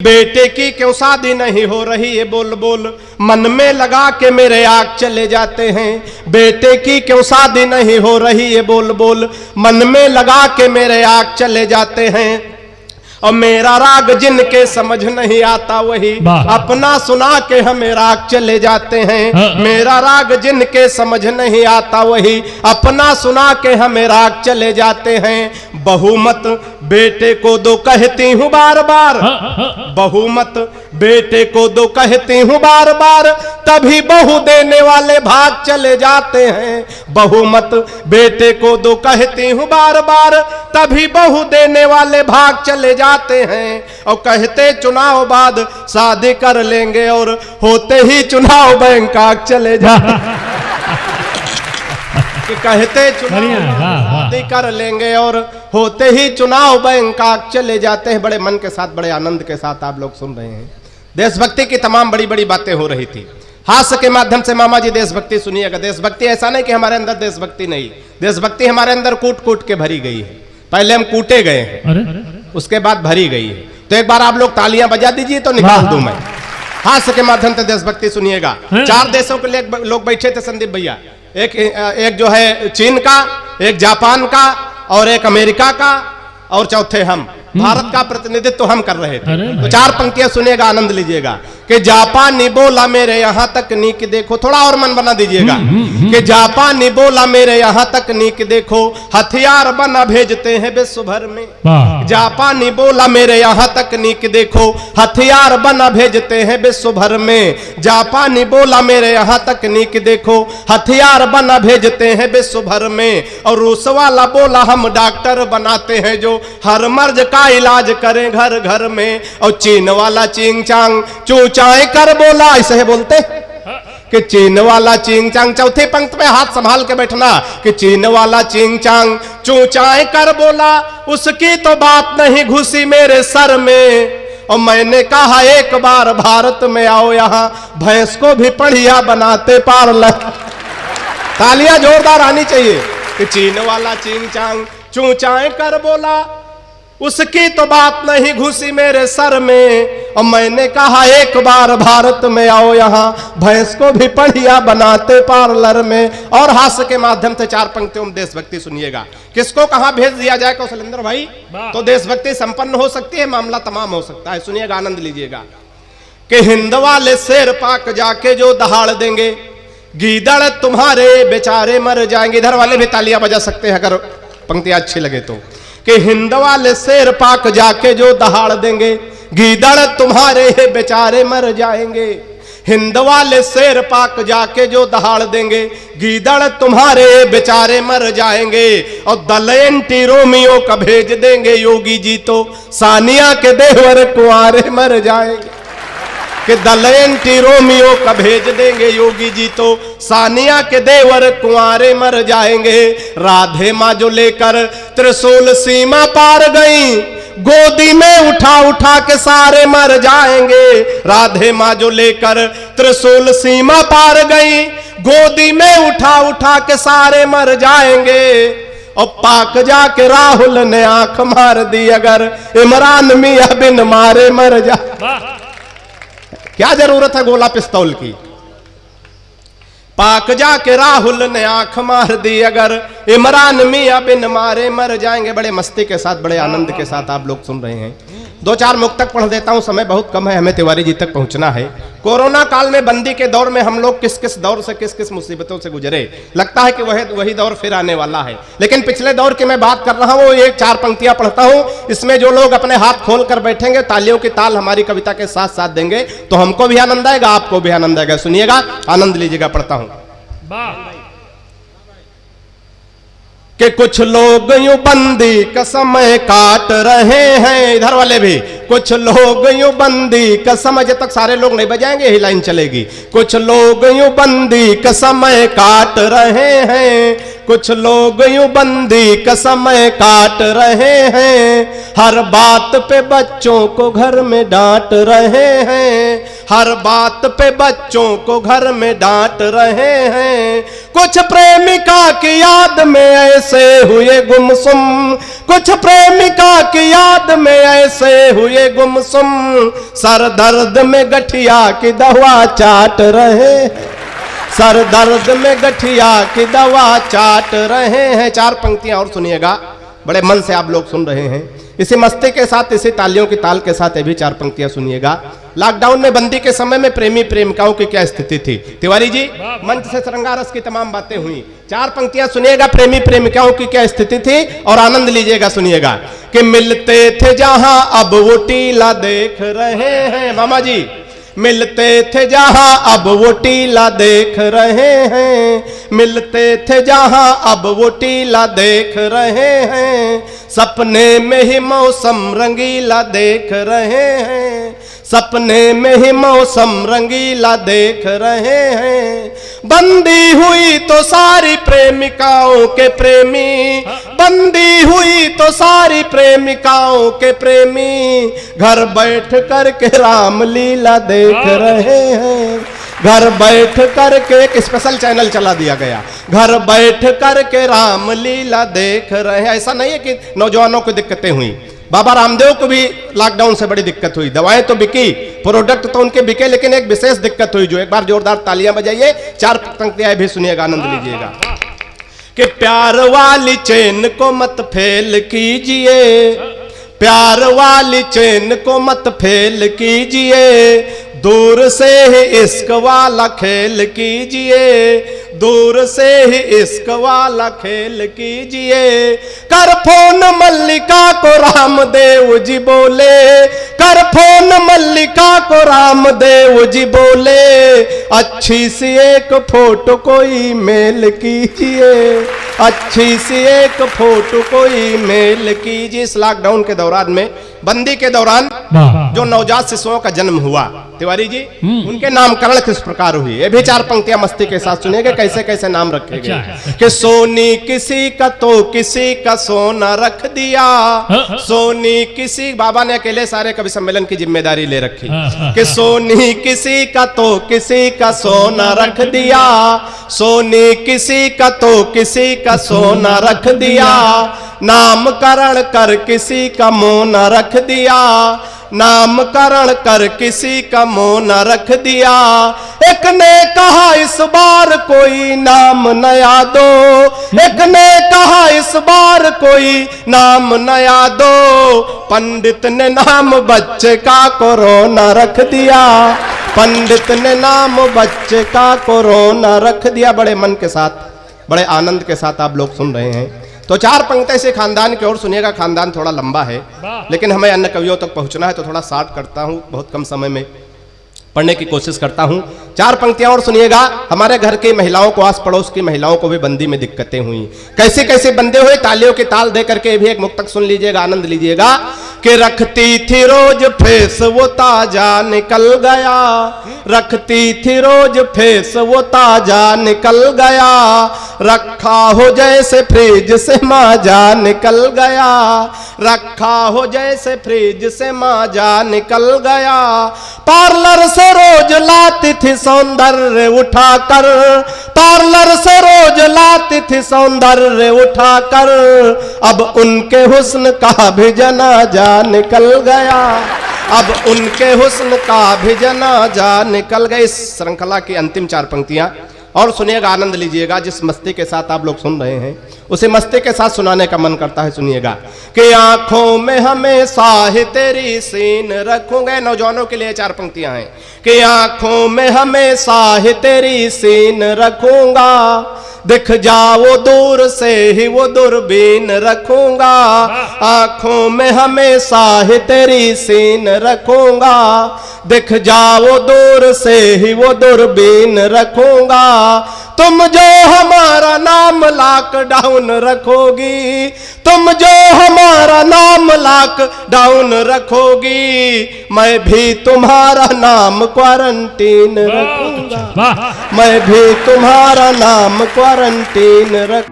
बेटे की क्यों शादी नहीं हो रही है बोल बोल, मन में लगा के मेरे आग चले जाते हैं। बेटे की क्यों शादी नहीं हो रही है बोल बोल, मन में लगा के मेरे आग चले जाते हैं। और मेरा राग जिनके समझ नहीं आता वही अपना सुना के हमें राग चले जाते हैं। मेरा राग जिनके समझ नहीं आता वही अपना सुना के हमें राग चले जाते हैं। बहुमत बेटे को दो कहती हूँ बार बार, बहुमत बेटे को दो कहती हूँ बार बार, तभी बहू देने वाले भाग चले जाते हैं। बहुमत बेटे को दो कहती हूँ बार बार, तभी बहू देने वाले भाग चले जाते हैं। और कहते चुनाव बाद शादी कर लेंगे और होते ही चुनाव बैंकॉक चले जाते कि कहते चुनाव शादी कर लेंगे और होते ही चुनाव बैंकॉक चले जाते हैं। बड़े मन के साथ बड़े आनंद के साथ आप लोग सुन रहे हैं। देशभक्ति की तमाम बड़ी बड़ी बातें हो रही थी। हास्य के माध्यम से मामा जी देशभक्ति सुनिएगा। देशभक्ति ऐसा नहीं कि हमारे अंदर देशभक्ति नहीं, देशभक्ति हमारे अंदर कूट कूट के भरी गई है। पहले हम कूटे गए हैं, उसके बाद भरी गई है। तो एक बार आप लोग तालियां बजा दीजिए तो निकाल दूं मैं। हास्य के माध्यम से देशभक्ति सुनिएगा। 4 देशों के लिए लोग बैठे थे संदीप भैया, एक जो है चीन का, एक जापान का और एक अमेरिका का, और चौथे हम भारत का प्रतिनिधित्व हम कर रहे थे। तो 4 पंक्तियां सुनिएगा, आनंद लीजिएगा। कि जापानी बोला मेरे यहाँ तकनीक देखो, थोड़ा और मन बना दीजिएगा। कि जापानी बोला मेरे यहाँ तकनीक देखो, हथियार बना भेजते हैं विश्व भर में। जापानी बोला मेरे यहाँ तकनीक देखो, हथियार बना भेजते हैं विश्व भर में। जापानी बोला मेरे यहाँ तकनीक देखो, हथियार बना भेजते हैं विश्व भर में। और रूस वाला बोला हम डॉक्टर बनाते हैं जो हर मर्ज का इलाज करें घर घर में। और चीन वाला चिंग चांग चूचाए कर बोला, ऐसे है बोलते कि चीन वाला चिंग चांग, चौथी पंक्ति में हाथ संभाल के बैठना, कि चीन वाला चिंग चांग चूचाए कर बोला, उसकी तो बात नहीं घुसी मेरे सर में। और मैंने कहा एक बार भारत में आओ, यहाँ भैंस को भी पढ़िया बनाते पार्लर। तालियां जोरदार आनी चाहिए। कि चीन वाला चिंग चांग चूचाए कर बोला, उसकी तो बात नहीं घुसी मेरे सर में। और मैंने कहा एक बार भारत में आओ, यहाँ भैंस को भी पढ़िया बनाते पार्लर में। और हास्य के माध्यम से 4 पंक्तियों में देशभक्ति सुनिएगा। किसको कहां भेज दिया जाए कौशलेंद्र भाई तो देशभक्ति संपन्न हो सकती है, मामला तमाम हो सकता है। सुनिएगा, आनंद लीजिएगा। कि हिंद वाले शेर पाक जाके जो दहाड़ देंगे, गीदड़ तुम्हारे बेचारे मर जाएंगे। इधर वाले भी तालियां बजा सकते हैं अगर पंक्तियां अच्छी लगे तो। कि हिंद वाले शेर पाक जाके जो दहाड़ देंगे, गीदड़ तुम्हारे बेचारे मर जाएंगे। हिंद वाले शेर पाक जाके जो दहाड़ देंगे, गीदड़ तुम्हारे बेचारे मर जाएंगे। और दल एंटी रोमियो का भेज देंगे योगी जी, तो सानिया के देवर कुंवारे मर जाएंगे। कि दल एंटी रोमियो का भेज देंगे योगी जी, तो सानिया के देवर कुंवारे मर जाएंगे। राधे माँ जो लेकर त्रिशूल सीमा पार गई, गोदी में उठा उठा के सारे मर जाएंगे। राधे माँ जो लेकर त्रिशूल सीमा पार गई, गोदी में उठा उठा के सारे मर जाएंगे। और पाक जाके राहुल ने आंख मार दी, अगर इमरान मियां बिन मारे मर जाए। क्या जरूरत है गोला पिस्तौल की। पाक जाके राहुल ने आंख मार दी, अगर इमरान मियां बिन मारे मर जाएंगे। बड़े मस्ती के साथ, बड़े आनंद के साथ आप लोग सुन रहे हैं। 2-4 मुक्तक पढ़ देता हूं, समय बहुत कम है, हमें तिवारी जी तक पहुंचना है। कोरोना काल में, बंदी के दौर में हम लोग किस किस दौर से, किस किस मुसीबतों से गुजरे। लगता है कि वही दौर फिर आने वाला है, लेकिन पिछले दौर की मैं बात कर रहा हूं। ये 4 पंक्तियां पढ़ता हूं, इसमें जो लोग अपने हाथ खोल कर बैठेंगे, तालियों की ताल हमारी कविता के साथ साथ देंगे, तो हमको भी आनंद आएगा, आपको भी आनंद आएगा। सुनिएगा, आनंद लीजिएगा, पढ़ता हूं। कि कुछ लोग यूं बंदी का समय काट रहे हैं, इधर वाले भी। कुछ लोग यूं बंदी का समय, जब तक सारे लोग नहीं बजाएंगे यही लाइन चलेगी। कुछ लोग यूं बंदी का समय काट रहे हैं, कुछ लोग यूं बंदी का समय काट रहे हैं, हर बात पे बच्चों को घर में डांट रहे हैं, हर बात पे बच्चों को घर में डांट रहे हैं। कुछ प्रेमिका की याद में ऐसे हुए गुमसुम, कुछ प्रेमिका की याद में ऐसे हुए गुमसुम, सर दर्द में गठिया की दवा चाट रहे, सर दर्द में गठिया की दवा चाट रहे हैं। चार पंक्तियां और सुनिएगा, बड़े मन से आप लोग सुन रहे हैं, इसी मस्ती के साथ, इसी तालियों की ताल के साथ ये भी चार पंक्तियां सुनिएगा। लॉकडाउन में बंदी के समय में प्रेमी प्रेमिकाओं की क्या स्थिति थी। तिवारी जी, मंच से श्रृंगार रस की तमाम बातें हुई, चार पंक्तियां सुनिएगा, प्रेमी प्रेमिकाओं की क्या स्थिति थी और आनंद लीजिएगा। सुनिएगा कि मिलते थे जहां अब वो टीला देख रहे हैं, मामा जी मिलते थे जहां अब वो टीला देख रहे हैं, मिलते थे जहां अब वो टीला देख रहे हैं, सपने में ही मौसम रंगीला देख रहे हैं, सपने में ही मौसम रंगीला देख रहे हैं। बंदी हुई तो सारी प्रेमिकाओं के प्रेमी, बंदी हुई तो सारी प्रेमिकाओं के प्रेमी, घर बैठ कर के रामलीला देख रहे हैं, घर बैठ कर के एक स्पेशल चैनल चला दिया गया, घर बैठ कर के रामलीला देख रहे हैं। ऐसा नहीं है कि नौजवानों को दिक्कतें हुई, बाबा रामदेव को भी लॉकडाउन से बड़ी दिक्कत हुई, दवाएं तो बिकी, प्रोडक्ट तो उनके बिके, लेकिन एक विशेष दिक्कत हुई जो एक बार जोरदार तालियां बजाइए, चार पंक्तियां भी सुनिएगा, आनंद लीजिएगा। कि प्यार वाली चेन को मत फेल कीजिए, प्यार वाली चेन को मत फेल कीजिए, दूर से ही इश्क वाला खेल कीजिए, दूर से ही इश्क वाला खेल कीजिए। कर फोन मल्लिका को रामदेव जी बोले, कर फोन मल्लिका को रामदेव जी बोले, अच्छी सी एक फोटो कोई मेल कीजिए, अच्छी सी एक फोटो कोई मेल कीजिए। इस लॉकडाउन के दौरान में, बंदी के दौरान जो नवजात शिशुओं का जन्म हुआ, तिवारी जी, उनके नामकरण किस प्रकार हुई, ये भी चार पंक्तियां मस्ती के साथ सुनिएगा, कैसे कैसे नाम रखे गए। कि सोनी किसी का तो किसी का सोना रख दिया, सोनी किसी, बाबा ने अकेले सारे कवि सम्मेलन की जिम्मेदारी ले रखी, कि सोनी किसी का तो किसी का सोना रख दिया, सोनी किसी का तो किसी का सोना रख दिया, नामकरण कर किसी का मोना रख दिया, नामकरण कर किसी का मोना रख दिया। एक ने कहा इस बार कोई नाम नया दो, एक ने कहा इस बार कोई नाम नया दो, पंडित ने नाम बच्चे का कोरोना रख दिया, पंडित ने नाम बच्चे का कोरोना रख दिया। बड़े मन के साथ, बड़े आनंद के साथ आप लोग सुन रहे हैं। तो चार पंक्ति से खानदान की ओर सुनिएगा, खानदान थोड़ा लंबा है, लेकिन हमें अन्य कवियों तक पहुंचना है, तो थोड़ा शार्ट करता हूं, बहुत कम समय में पढ़ने की कोशिश करता हूं। चार पंक्तियां और सुनिएगा। हमारे घर की महिलाओं को, आस पड़ोस की महिलाओं को भी बंदी में दिक्कतें हुई, कैसे कैसे बंदे हुए, तालियों की ताल दे करके भी एक मुक्तक सुन लीजिएगा, आनंद लीजिएगा। कि रखती थी रोज फेस वो ताजा निकल गया, रखती थी रोज फेस वो ताजा निकल गया, रखा हो जैसे फ्रिज से माजा निकल गया, रखा हो जैसे फ्रिज से माजा निकल गया। पार्लर से रोज लाती थी सौंदर्य उठाकर, पार्लर से रोज लाती थी सौंदर्य उठाकर, अब उनके हुस्न का भी जनाजा निकल गया, अब उनके हुस्न का भी जनाजा निकल गया। इस श्रृंखला की अंतिम चार पंक्तियां और सुनिएगा, आनंद लीजिएगा। जिस मस्ती के साथ आप लोग सुन रहे हैं, उसे मस्ती के साथ सुनाने का मन करता है, सुनिएगा। कि आंखों में हमेशा ही तेरी सीन रखूंगा, नौजवानों के लिए चार पंक्तियां हैं। कि आंखों में हमेशा ही तेरी सीन रखूंगा, दिख जाओ दूर से ही वो दूरबीन रखूंगा, आंखों में हमेशा ही तेरी सीन रखूंगा, दिख जाओ दूर से ही वो दूरबीन रखूंगा। तुम जो हमारा नाम लॉकडाउन रखोगी, तुम जो हमारा नाम लॉकडाउन रखोगी, मैं भी तुम्हारा नाम क्वारंटीन रखूंगा, मैं भी तुम्हारा नाम क्वारंटीन रख